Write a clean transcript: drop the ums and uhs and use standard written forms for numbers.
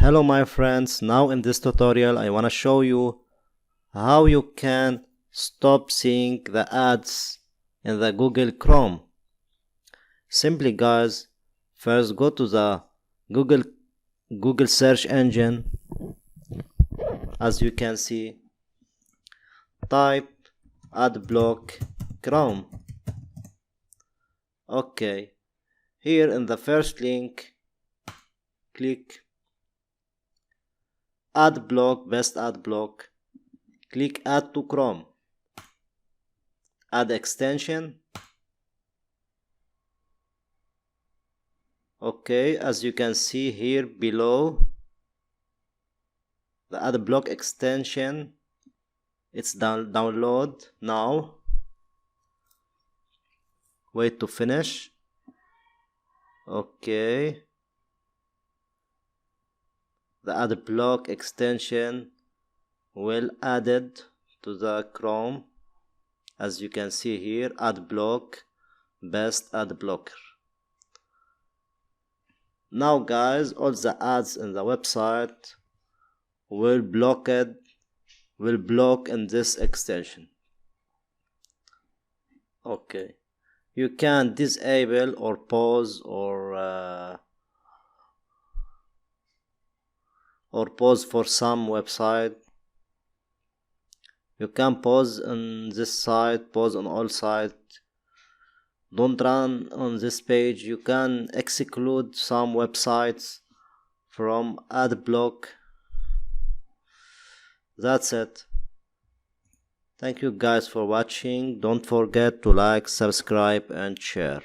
Hello my friends, now in this tutorial I want to show you how you can stop seeing the ads in the Google Chrome. Simply guys, first go to the Google search engine. As you can see, type adblock Chrome. Okay, here in the first link click adblock, best adblock. Click add to Chrome, add extension. Okay, as you can see here below, the adblock extension, it's download now. Wait to finish. Okay, the adblock extension will added to the Chrome. As you can see here, adblock, best adblocker. Now guys, all the ads in the website will block in this extension. Okay, you can disable or pause or pause for some website. You can pause on this site, pause on all sites. Don't run on this page. You can exclude some websites from adblock. That's it. Thank you guys for watching. Don't forget to like, subscribe and share.